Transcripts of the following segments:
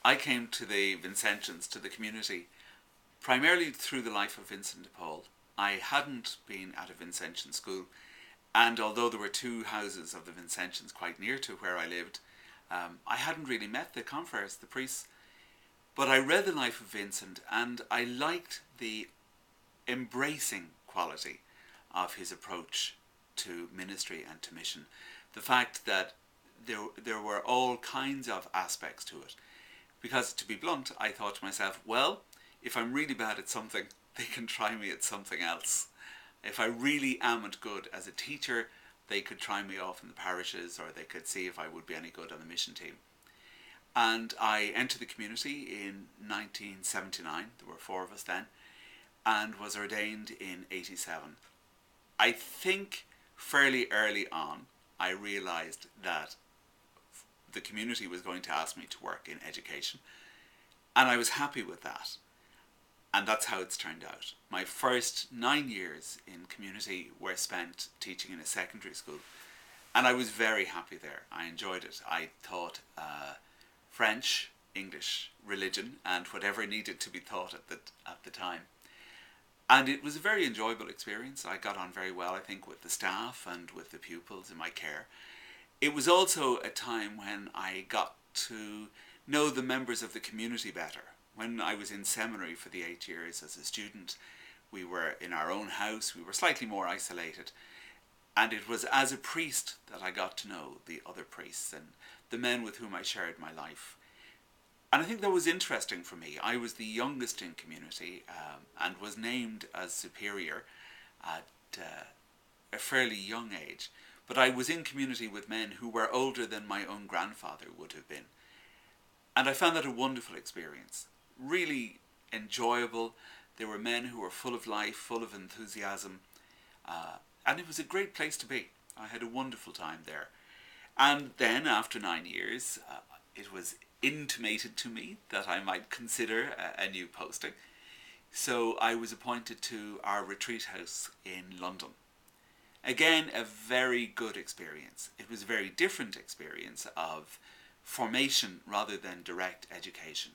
I came to the Vincentians, to the community, primarily through the life of Vincent de Paul. I hadn't been at a Vincentian school, and although there were two houses of the Vincentians quite near to where I lived, I hadn't really met the confreres, the priests. But I read the life of Vincent, and I liked the embracing quality of his approach to ministry and to mission. The fact that there were all kinds of aspects to it. Because, to be blunt, I thought to myself, well, if I'm really bad at something, they can try me at something else. If I really amn't good as a teacher, they could try me off in the parishes, or they could see if I would be any good on the mission team. And I entered the community in 1979, there were 4 of us then, and was ordained in 87. I think fairly early on I realised that the community was going to ask me to work in education, and I was happy with that. And that's how it's turned out. My first 9 years in community were spent teaching in a secondary school, and I was very happy there. I enjoyed it. I taught French, English, religion, and whatever needed to be taught at the time. And it was a very enjoyable experience. I got on very well, I think, with the staff and with the pupils in my care. It was also a time when I got to know the members of the community better. When I was in seminary for the 8 years as a student, we were in our own house, we were slightly more isolated. And it was as a priest that I got to know the other priests and the men with whom I shared my life. And I think that was interesting for me. I was the youngest in community and was named as superior at a fairly young age. But I was in community with men who were older than my own grandfather would have been. And I found that a wonderful experience. Really enjoyable. There were men who were full of life, full of enthusiasm. And it was a great place to be. I had a wonderful time there. And then, after 9 years, it was intimated to me that I might consider a new posting. So I was appointed to our retreat house in London. Again, a very good experience. It was a very different experience of formation rather than direct education.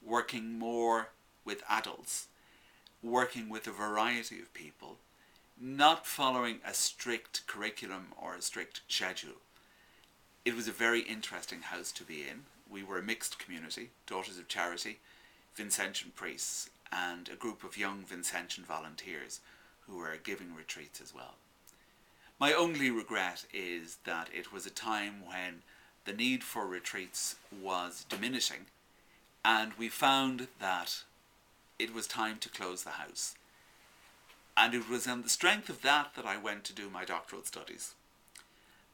Working more with adults, working with a variety of people, not following a strict curriculum or a strict schedule. It was a very interesting house to be in. We were a mixed community, Daughters of Charity, Vincentian priests, and a group of young Vincentian volunteers who were giving retreats as well. My only regret is that it was a time when the need for retreats was diminishing, and we found that it was time to close the house. And it was on the strength of that that I went to do my doctoral studies.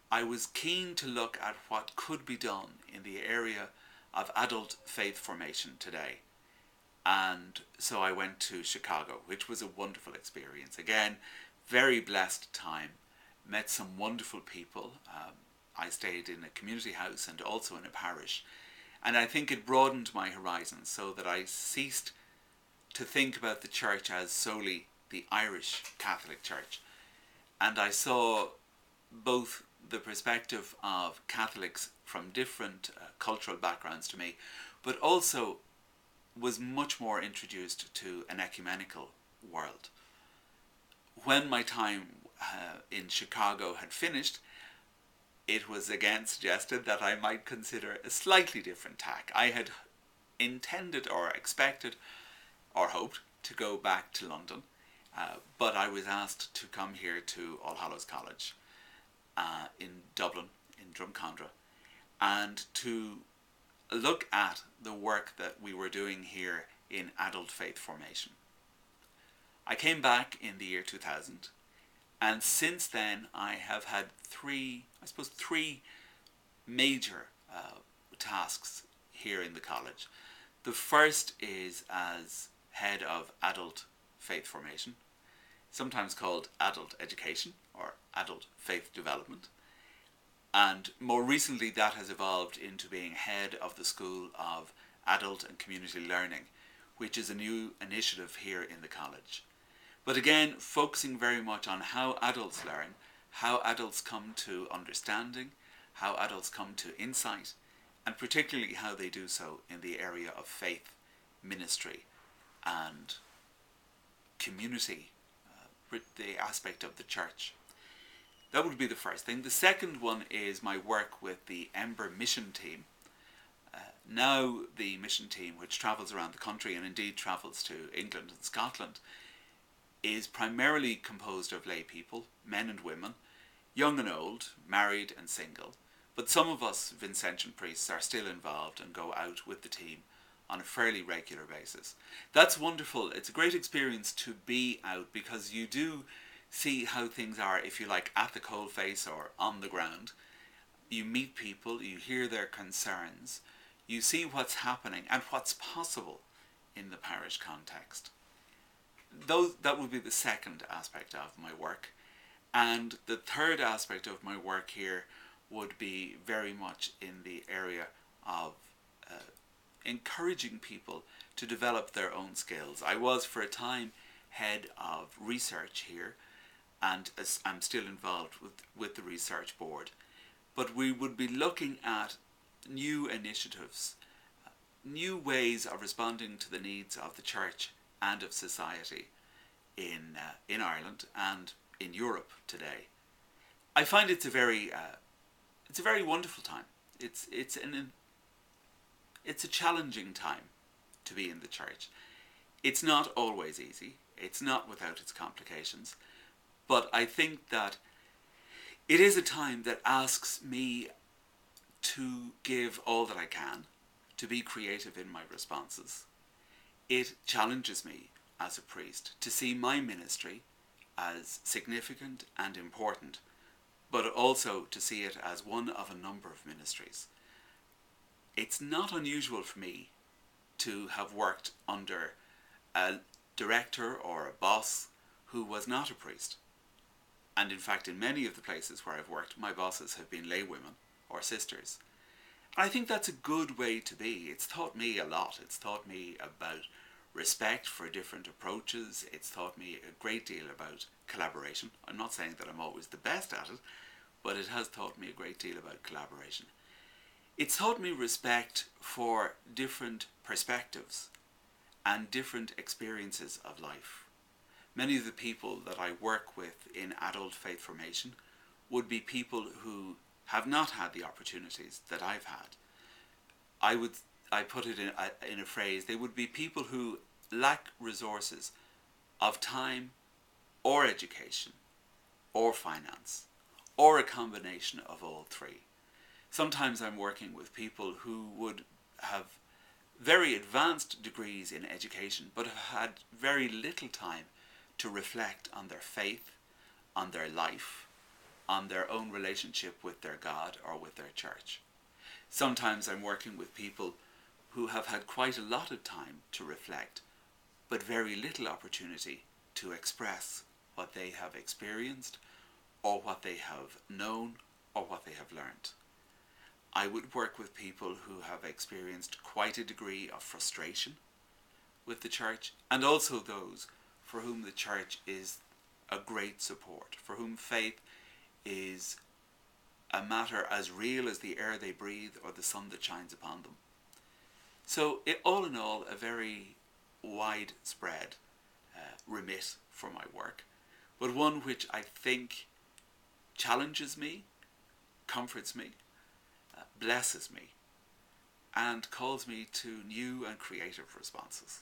I was keen to look at what could be done in the area of adult faith formation today. And so I went to Chicago, which was a wonderful experience. Again, very blessed time. Met some wonderful people. I stayed in a community house and also in a parish. And I think it broadened my horizons so that I ceased to think about the church as solely the Irish Catholic Church. And I saw both the perspective of Catholics from different cultural backgrounds to me, but also was much more introduced to an ecumenical world. When my time in Chicago had finished, it was again suggested that I might consider a slightly different tack. I had intended or expected or hoped to go back to London, but I was asked to come here to All Hallows College in Dublin, in Drumcondra, and to look at the work that we were doing here in adult faith formation. I came back in the year 2000, and since then I have had three major tasks here in the college. The first is as head of adult faith formation, sometimes called adult education or adult faith development. And more recently that has evolved into being head of the School of Adult and Community Learning, which is a new initiative here in the college. But again, focusing very much on how adults learn, how adults come to understanding, how adults come to insight, and particularly how they do so in the area of faith, ministry, and community, the aspect of the church. That would be the first thing. The second one is my work with the Ember mission team. Now the mission team, which travels around the country and indeed travels to England and Scotland, is primarily composed of lay people, men and women, young and old, married and single. But some of us Vincentian priests are still involved and go out with the team on a fairly regular basis. That's wonderful. It's a great experience to be out, because you do see how things are, if you like, at the coalface or on the ground. You meet people, you hear their concerns, you see what's happening and what's possible in the parish context. That would be the second aspect of my work. And the third aspect of my work here would be very much in the area of encouraging people to develop their own skills. I was for a time head of research here, and I'm still involved with the research board. But we would be looking at new initiatives, new ways of responding to the needs of the church and of society in Ireland and in Europe today. I find it's a very wonderful time. It's a challenging time to be in the church. It's not always easy. It's not without its complications. But I think that it is a time that asks me to give all that I can, to be creative in my responses. It challenges me as a priest to see my ministry as significant and important, but also to see it as one of a number of ministries. It's not unusual for me to have worked under a director or a boss who was not a priest. And in fact, in many of the places where I've worked, my bosses have been laywomen or sisters. And I think that's a good way to be. It's taught me a lot. It's taught me about respect for different approaches. It's taught me a great deal about collaboration. I'm not saying that I'm always the best at it, but it has taught me a great deal about collaboration. It's taught me respect for different perspectives and different experiences of life. Many of the people that I work with in adult faith formation would be people who have not had the opportunities that I've had. I put it in a phrase, they would be people who lack resources of time or education or finance or a combination of all three. Sometimes I'm working with people who would have very advanced degrees in education but have had very little time to reflect on their faith, on their life, on their own relationship with their God or with their church. Sometimes I'm working with people who have had quite a lot of time to reflect, but very little opportunity to express what they have experienced or what they have known or what they have learned. I would work with people who have experienced quite a degree of frustration with the church, and also those for whom the church is a great support, for whom faith is a matter as real as the air they breathe or the sun that shines upon them. So all in all, a very widespread remit for my work, but one which I think challenges me, comforts me, blesses me, and calls me to new and creative responses.